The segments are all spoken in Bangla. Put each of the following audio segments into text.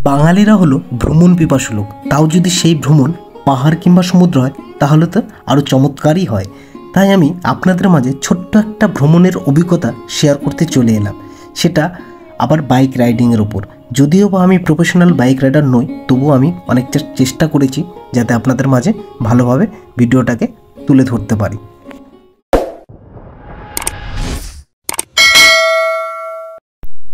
বাঙালিরা হলো ভ্রমণ পিপাসু লোক, তাও যদি সেই ভ্রমণ পাহাড় কিংবা সমুদ্র হয় তাহলে তো আরও চমৎকারই হয়। তাই আমি আপনাদের মাঝে ছোট্ট একটা ভ্রমণের অভিজ্ঞতা শেয়ার করতে চলে এলাম, সেটা আবার বাইক রাইডিংয়ের ওপর। যদিও বা আমি প্রফেশনাল বাইক রাইডার নই, তবুও আমি অনেকটা চেষ্টা করেছি যাতে আপনাদের মাঝে ভালোভাবে ভিডিওটাকে তুলে ধরতে পারি।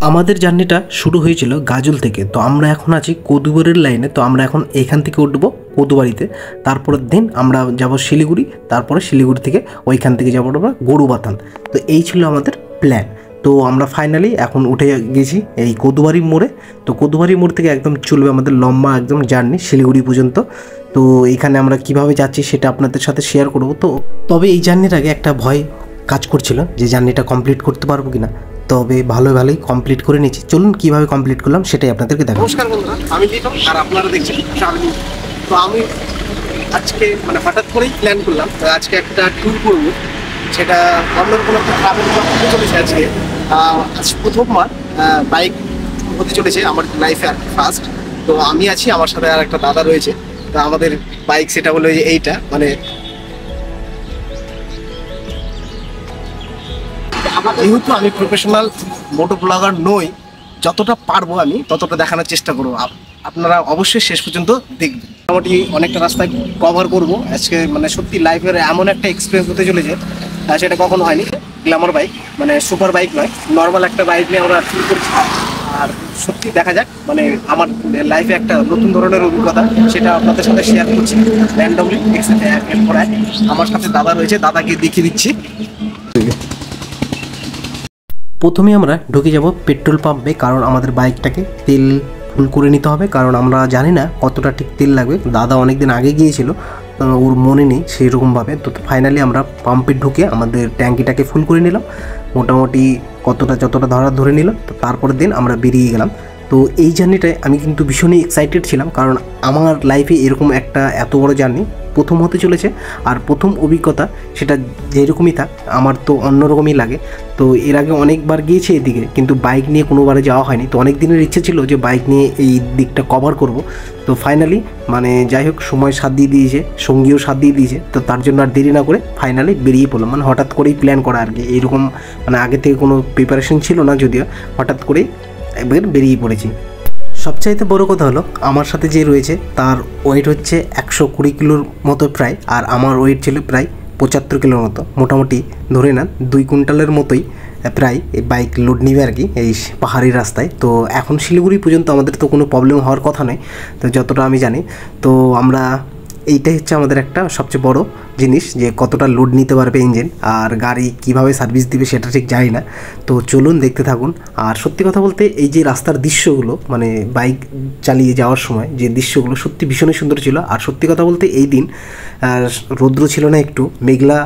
আমাদের জার্নিটা শুরু হয়েছিল গাজল থেকে। তো আমরা এখন আছি কদুবাড়ির লাইনে। তো আমরা এখন এখান থেকে উঠবো কদুবাড়িতে, তারপরের দিন আমরা যাব শিলিগুড়ি, তারপরে শিলিগুড়ি থেকে ওইখান থেকে যাবো আমরা গরুবাথান। তো এই ছিল আমাদের প্ল্যান। তো আমরা ফাইনালি এখন উঠে গেছি এই কদুবাড়ি মোড়ে। তো কদুবাড়ি মোড় থেকে একদম চলবে আমাদের লম্বা একদম জার্নি শিলিগুড়ি পর্যন্ত। তো এইখানে আমরা কিভাবে যাচ্ছি সেটা আপনাদের সাথে শেয়ার করবো। তো তবে এই জার্নির আগে একটা ভয় কাজ করছিল যে জার্নিটা কমপ্লিট করতে পারবো কিনা, তবে ভালোই কমপ্লিট করে নিচ্ছি। চলুন কিভাবে কমপ্লিট করলাম সেটাই আপনাদেরকে দেখাবো। নমস্কার বন্ধুরা, আমি লিটন আর আপনারা দেখছেন ট্রাভেলিং। তো আমি আজকে হঠাৎ করেই প্ল্যান করলাম আজকে একটা ট্যুর করব, সেটা অন্য কোনো একটা ট্রাভেল হতে চলেছে। আজকে আজ প্রথমবার বাইক হতে চলেছে আমার লাইফে, আর ফার্স্ট। তো আমি আছি, আমার সাথে আর একটা দাদা রয়েছে। তো আমাদের বাইক সেটা হলো যে এইটা, যেহেতু আমি প্রফেশনাল মোটো ব্লগার নই, যতটা পারবো আমি ততটা দেখানোর চেষ্টা করবো। আপনারা অবশ্যই শেষ পর্যন্ত দেখবেন। মোটামুটি অনেকটা রাস্তায় কভার করবো আজকে। সত্যি লাইফের এমন একটা এক্সপিরিয়েন্স হতে চলেছে, সেটা কখনো হয়নি। গ্ল্যামার বাইক, সুপার বাইক নয়, নর্মাল একটা বাইক নিয়ে আমরা ট্যুর করছি। আর সত্যি দেখা যাক, আমার লাইফে একটা নতুন ধরনের অভিজ্ঞতা, সেটা আপনাদের সাথে শেয়ার করছি র্যান্ডমলি। আমার সাথে দাদা রয়েছে, দাদাকে দেখিয়ে দিচ্ছি। প্রথমে আমরা ঢুকে যাব পেট্রোল পাম্পে, কারণ আমাদের বাইকটাকে তেল ফুল করে নিতে হবে। কারণ আমরা জানি না কতটা ঠিক তেল লাগবে। দাদা অনেক দিন আগে গিয়েছিল, ওর মনে নেই সেই রকমভাবে। তো ফাইনালি আমরা পাম্পে ঢুকে আমাদের ট্যাঙ্কিটাকে ফুল করে নিলাম, মোটামুটি যতটা ধরে নিলাম। তো তারপরের দিন আমরা বেরিয়ে গেলাম। তো এই জার্নিটায় আমি কিন্তু ভীষণই এক্সাইটেড ছিলাম, কারণ আমার লাইফে এরকম একটা এত বড় জার্নি প্রথম হতে চলেছে। আর প্রথম অভিজ্ঞতা সেটা যেরকমই থাক, আমার তো অন্যরকমই লাগে। তো এর আগে অনেকবার গিয়েছি এদিকে, কিন্তু বাইক নিয়ে কোনোবারে যাওয়া হয়নি। তো অনেক দিনের ইচ্ছে ছিল যে বাইক নিয়ে এই দিকটা কভার করব। তো ফাইনালি যাই হোক, সময় সাথ দিয়ে দিয়েছে, সঙ্গীও সাথ দিয়ে দিয়েছে। তো তার জন্য আর দেরি না করে ফাইনালি বেরিয়ে পড়লাম। হঠাৎ করেই প্ল্যান করা আর কি, এরকম আগে থেকে কোনো প্রিপারেশন ছিল না, যদিও হঠাৎ করেই একবার বেরিয়ে পড়েছি। সবচাইতে বড় কথা হলো, আমার সাথে যে রয়েছে তার ওয়েট হচ্ছে 120 কিলোর মতো প্রায়, আর আমার ওয়েট ছিল প্রায় 75 কিলোর মতো। মোটামুটি ধরে নেন 2 কুইন্টালের মতোই প্রায় এই বাইক লোড নিবে আর কি এই পাহাড়ি রাস্তায়। তো এখন শিলিগুড়ি পর্যন্ত আমাদের তো কোনো প্রবলেম হওয়ার কথা নয়, তো যতটা আমি জানি। তো আমরা এইটাই হচ্ছে আমাদের একটা সবচেয়ে বড় জিনিস, যে কতটা লোড নিতে পারবে ইঞ্জিন, আর গাড়ি কিভাবে সার্ভিস দিবে সেটা ঠিক জানি না। তো চলুন দেখতে থাকুন। আর সত্যি কথা বলতে এই যে রাস্তার দৃশ্যগুলো, বাইক চালিয়ে যাওয়ার সময় যে দৃশ্যগুলো সত্যি ভীষণই সুন্দর ছিল। আর সত্যি কথা বলতে এই দিন রৌদ্র ছিল না, একটু মেঘলা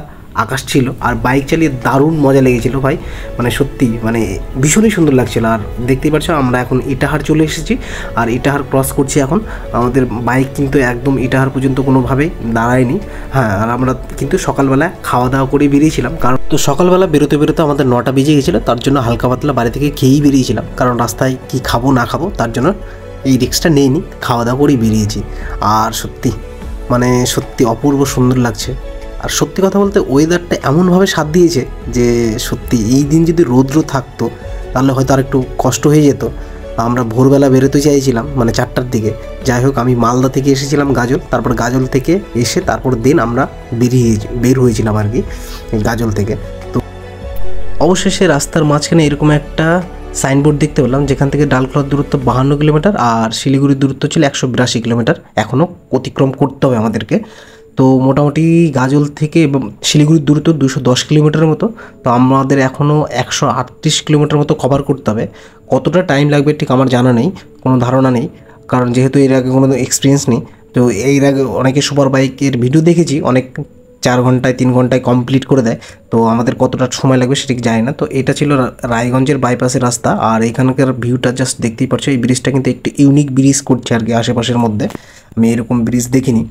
আকাশ ছিল, আর বাইক চালিয়ে দারুণ মজা লেগেছিলো ভাই। সত্যি ভীষণই সুন্দর লাগছিল। আর দেখতেই পাচ্ছ আমরা এখন ইটাহার চলে এসেছি, আর ইটাহার ক্রস করছি এখন। আমাদের বাইক কিন্তু একদম ইটাহার পর্যন্ত কোনোভাবেই দাঁড়ায়নি। হ্যাঁ, আর আমরা কিন্তু সকালবেলা খাওয়া দাওয়া করে বেরিয়েছিলাম, কারণ তো সকালবেলা বেরোতে আমাদের 9টা বেজে গেছিলো। তার জন্য হালকা পাতলা বাড়ি থেকে খেয়েই বেরিয়েছিলাম, কারণ রাস্তায় কি খাবো না খাবো তার জন্য এই রিস্কটা নেইনি, খাওয়া দাওয়া করেই বেরিয়েছি। আর সত্যি সত্যি অপূর্ব সুন্দর লাগছে। আর সত্যি কথা বলতে ওয়েদারটা এমনভাবে সাথ দিয়েছে যে সত্যি এই দিন যদি রৌদ্র থাকতো তাহলে হয়তো আর একটু কষ্ট হয়ে যেত। আমরা ভোরবেলা বেরোতে চাইছিলাম 4টার দিকে। যাই হোক, আমি মালদা থেকে এসেছিলাম গাজল, তারপর গাজল থেকে এসে তারপর দিন আমরা বের হয়েছিলাম আর কি গাজল থেকে। তো অবশেষে রাস্তার মাঝখানে এরকম একটা সাইনবোর্ড দেখতে পেলাম, যেখান থেকে ডালখোলার দূরত্ব 52 কিলোমিটার আর শিলিগুড়ির দূরত্ব ছিল 182 কিলোমিটার। এখনও অতিক্রম করতে হবে আমাদেরকে। তো মোটামুটি গাজল থেকে এবং শিলিগুড়ির দূরত্ব 210 কিলোমিটারের মতো। তো আমাদের এখনও 138 কিলোমিটার মতো কভার করতে হবে। কতটা টাইম লাগবে ঠিক আমার জানা নেই, কোনো ধারণা নেই, কারণ যেহেতু এর আগে কোনো এক্সপিরিয়েন্স নেই। তো এর আগে অনেকে সুপার বাইকের ভিডিও দেখেছি, অনেক 4 ঘন্টায় 3 ঘন্টায় কমপ্লিট করে দেয়। তো আমাদের কতটা সময় লাগবে সেটা জানি না। তো এটা ছিল রায়গঞ্জের বাইপাসের রাস্তা, আর এখানকার ভিউটা জাস্ট দেখতেই পাচ্ছ। এই ব্রিজটা কিন্তু একটু ইউনিক ব্রিজ করছে আর কি, আশেপাশের মধ্যে আমি এরকম ব্রিজ দেখিনি।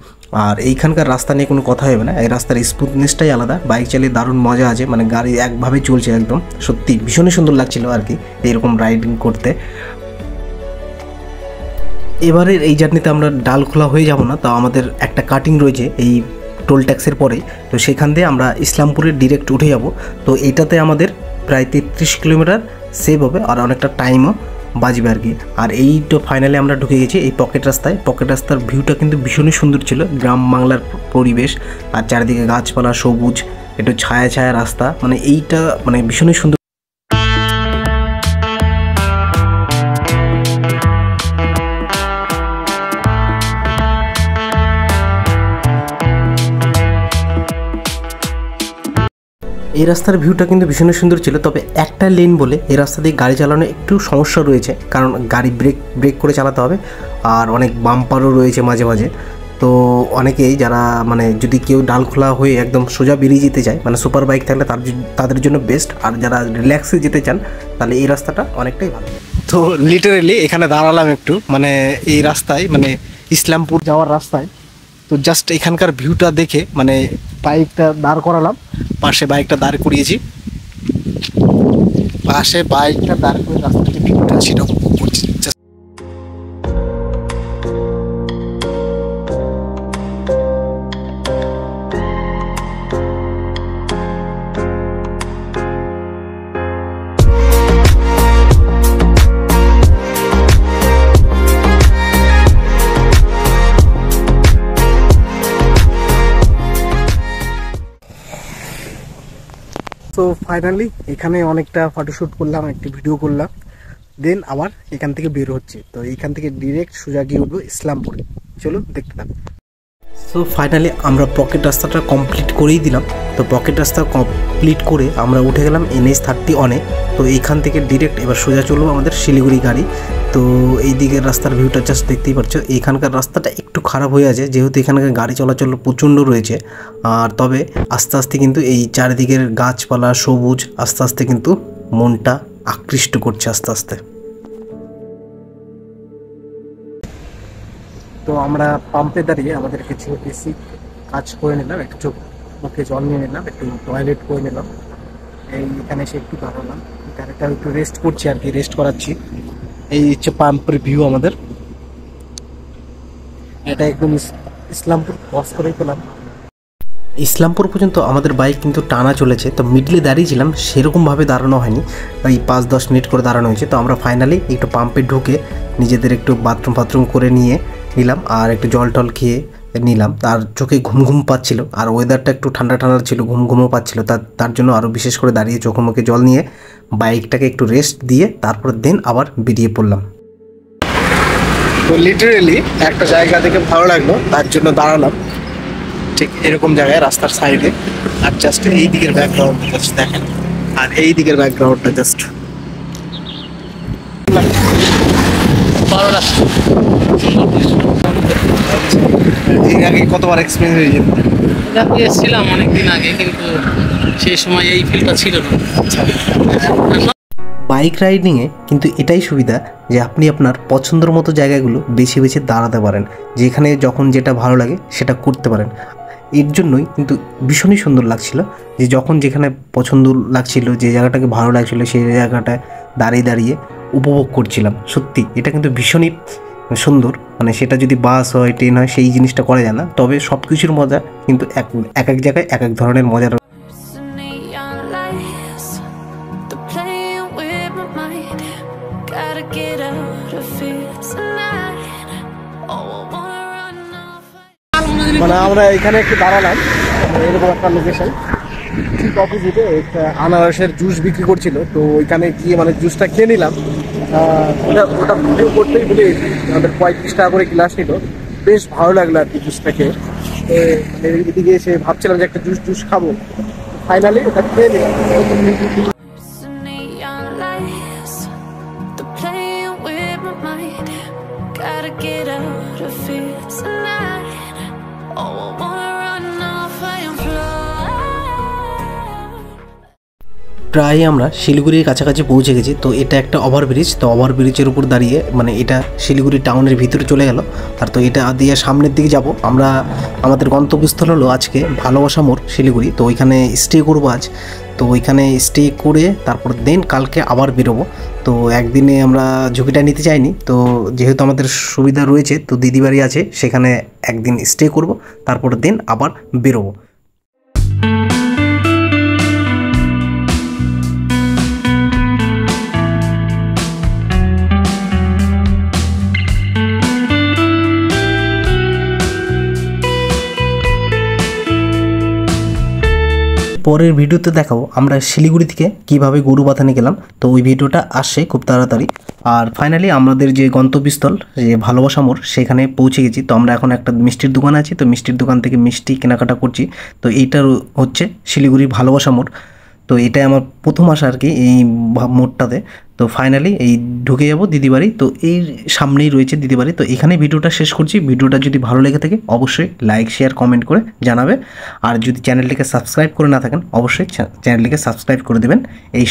আর এইখানকার রাস্তা নিয়ে কোনো কথা হবে না, এই রাস্তার স্মুথনেসটাই আলাদা। বাইক চালিয়ে দারুণ মজা আছে, গাড়ি একভাবে চলছে একদম। সত্যি ভীষণই সুন্দর লাগছিল আর কি এইরকম রাইডিং করতে। এবারের এই জার্নিতে আমরা ডালখোলা হয়ে যাব না, তাও আমাদের একটা কাটিং রয়েছে এই টোল ট্যাক্সের পরে, তো সেখান দিয়ে আমরা ইসলামপুরে ডিরেক্ট উঠে যাব। তো এটাতে আমাদের প্রায় 33 কিলোমিটার সেভ হবে আর অনেকটা টাইমও বাজবে আর কি। আর এই তো ফাইনালি আমরা ঢুকে গেছি এই পকেট রাস্তায়। পকেট রাস্তার ভিউটা কিন্তু ভীষণই সুন্দর ছিল, গ্রাম বাংলার পরিবেশ আর চারিদিকে গাছপালা সবুজ, একটু ছায়া ছায়া রাস্তা, মানে এইটা মানে ভীষণই সুন্দর। এই রাস্তার ভিউটা কিন্তু ভীষণই সুন্দর ছিল, তবে একটা লেন বলে এই রাস্তা দিয়ে গাড়ি চালানো একটু সমস্যা রয়েছে, কারণ গাড়ি ব্রেক করে চালাতে হবে আর অনেক বাম্পারও রয়েছে মাঝে মাঝে। তো অনেকেই যারা মানে যদি কেউ ডালখোলা হয়ে একদম সোজা বেরিয়ে যেতে চায়, মানে সুপার বাইক থাকলে তাদের জন্য বেস্ট, আর যারা রিল্যাক্সে যেতে চান তাহলে এই রাস্তাটা অনেকটাই ভালো। তো লিটারেলি এখানে দাঁড়ালাম একটু, মানে এই রাস্তায়, মানে ইসলামপুর যাওয়ার রাস্তায়। তো জাস্ট এখানকার ভিউটা দেখে মানে বাইকটা দাঁড় করালাম, পাশে বাইকটা দাঁড় করিয়েছি, পাশে বাইকটা দাঁড় করে রাস্তাতে ভিউটা সেটা উপভোগ করছি। তো ফাইনালি এখানে অনেকটা ফটোশ্যুট করলাম, একটি ভিডিও করলাম, দেন আবার এখান থেকে বের হচ্ছে। তো এইখান থেকে ডিরেক্ট সোজা গিয়ে উঠবো ইসলামপুরে, চলুন দেখতে থাকুন। সো ফাইনালি আমরা পকেট রাস্তাটা কমপ্লিট করেই দিলাম। তো পকেট রাস্তা কমপ্লিট করে আমরা উঠে গেলাম NH-31-এ। তো এইখান থেকে ডিরেক্ট এবার সোজা চলবো আমাদের শিলিগুড়ি গাড়ি। তো এই দিকের রাস্তার ভিউটা জাস্ট দেখতেই পাচ্ছ। এইখানকার রাস্তাটা একটু খারাপ হয়ে আছে, যেহেতু এখানকার গাড়ি চলাচল প্রচণ্ড রয়েছে, আর তবে আস্তে আস্তে কিন্তু এই চারিদিকের গাছপালা সবুজ আস্তে আস্তে কিন্তু মনটা আকৃষ্ট করছে আস্তে আস্তে। তো আমরা পাম্পে দাঁড়িয়ে আমাদের কিছু বেসিক কাজ করে নিলাম, একটু চোখ মুখে জল নিয়ে নিলাম, একটু টয়লেট করে নিলাম, এখানে এসে একটু দাঁড়ালাম, গাড়িটা একটু রেস্ট করছি আর কি, রেস্ট করাচ্ছি। এই হচ্ছে পাম্পের ভিউ আমাদের, এটা একদম ইসলামপুর ক্রস করেই পেলাম। ইসলামপুর পর্যন্ত আমাদের বাইক কিন্তু টানা চলেছে। তো মিডলে দাঁড়িয়েছিলাম, সেরকমভাবে দাঁড়ানো হয়নি, ওই 5-10 মিনিট করে দাঁড়ানো হয়েছে। তো আমরা ফাইনালি একটু পাম্পে ঢুকে নিজেদের একটু বাথরুম করে নিয়ে নিলাম আর একটু জল টল খেয়ে নিলাম। তার চোখে ঘুম পাচ্ছিল আর ওয়েদারটা একটু ঠান্ডা ছিল, ঘুমও পাচ্ছিল, তার জন্য আরও বিশেষ করে দাঁড়িয়ে চোখে মুখে জল নিয়ে বাইকটাকে একটু রেস্ট দিয়ে তারপর দেন আবার বেরিয়ে পড়লাম। তো লিটারেলি একটা জায়গা থেকে ভালো লাগলো, তার জন্য দাঁড়ালাম ঠিক এরকম জায়গায় রাস্তার সাইডে। আর জাস্ট এই দিকের ব্যাকগ্রাউন্ড জাস্ট দেখেন, আর এই দিকের ব্যাকগ্রাউন্ডটা জাস্ট এর আগে কতবার এক্সপিরিয়েন্স হয়ে যেত? এসেছিলাম অনেকদিন আগে, কিন্তু সেই সময় এই ফিলটা ছিল না। বাইক রাইডিংয়ে কিন্তু এটাই সুবিধা যে আপনি আপনার পছন্দের মতো জায়গাগুলো বেছে বেছে দাঁড়াতে পারেন, যেখানে যখন যেটা ভালো লাগে সেটা করতে পারেন। এর জন্যই কিন্তু ভীষণই সুন্দর লাগছিল যে যখন যেখানে পছন্দ লাগছিল, যে জায়গাটাকে ভালো লাগছিল সেই জায়গাটায় দাঁড়িয়ে দাঁড়িয়ে উপভোগ করছিলাম। সত্যি এটা কিন্তু ভীষণই সুন্দর, মানে সেটা যদি বাস হয় ট্রেন হয় সেই জিনিসটা করা যায় না, তবে সব কিছুর মজা কিন্তু এক এক জায়গায় এক এক ধরনের মজা। মানে আমরা এখানে একটু দাঁড়ালাম, এরকম একটা লোকেশন, ঠিক অপোজিটে একটা আনারসের জুস বিক্রি করছিল। তো ওইখানে গিয়ে মানে জুসটা খেয়ে নিলাম। ওটা ভিডিও করতেই ভুলে গেছি, আমাদের 35 টাকা করে গ্লাস নিল, বেশ ভালো লাগলো আর কি জুসটা খেয়ে। মানে এদিকে এসে ভাবছিলাম যে একটা জুস খাবো, ফাইনালি ওটা খেয়ে নিলাম। প্রায় আমরা শিলিগুড়ির কাছাকাছি পৌঁছে গেছি। তো এটা একটা ওভারব্রিজ, তো ওভারব্রিজের উপর দাঁড়িয়ে মানে এটা শিলিগুড়ি টাউনের ভিতরে চলে গেল। আর তো এটা দিয়ে সামনের দিকে যাব আমরা। আমাদের গন্তব্যস্থল হলো আজকে ভালোবাসা মোড় শিলিগুড়ি। তো ওইখানে স্টে করবো আজ। তো ওইখানে স্টে করে তারপর দেন কালকে আবার বেরোবো। তো একদিনে আমরা ঝুঁকিটা নিতে চাইনি, তো যেহেতু আমাদের সুবিধা রয়েছে, তো দিদি বাড়ি আছে সেখানে একদিন স্টে করব, তারপর দিন আবার বেরোবো। পরের ভিডিওতে দেখাবো আমরা শিলিগুড়ি থেকে কিভাবে গরুবাথানে গেলাম। তো ওই ভিডিওটা আসছে খুব তাড়াতাড়ি। আর ফাইনালি আমাদের যে গন্তব্যস্থল যে ভালোবাসা মোড় সেখানে পৌঁছে গেছি। তো আমরা এখন একটা মিষ্টির দোকান আছি, তো মিষ্টির দোকান থেকে মিষ্টি কেনাকাটা করছি। তো এইটার হচ্ছে শিলিগুড়ি ভালোবাসা মোড়। তো এটাই আমার প্রথম আসা আর কি এই মোড়টাতে। তো ফাইনালি এই ঢুকে যাব দিদি বাড়ি। তো এই সামনেই রয়েছে দিদি বাড়ি। তো এখানে ভিডিওটা শেষ করছি। ভিডিওটা যদি ভালো লেগে থাকে অবশ্যই লাইক শেয়ার কমেন্ট করে জানাবে। আর যদি চ্যানেলটিকে সাবস্ক্রাইব করে না থাকেন অবশ্যই চ্যানেলটিকে সাবস্ক্রাইব করে দেবেন। এই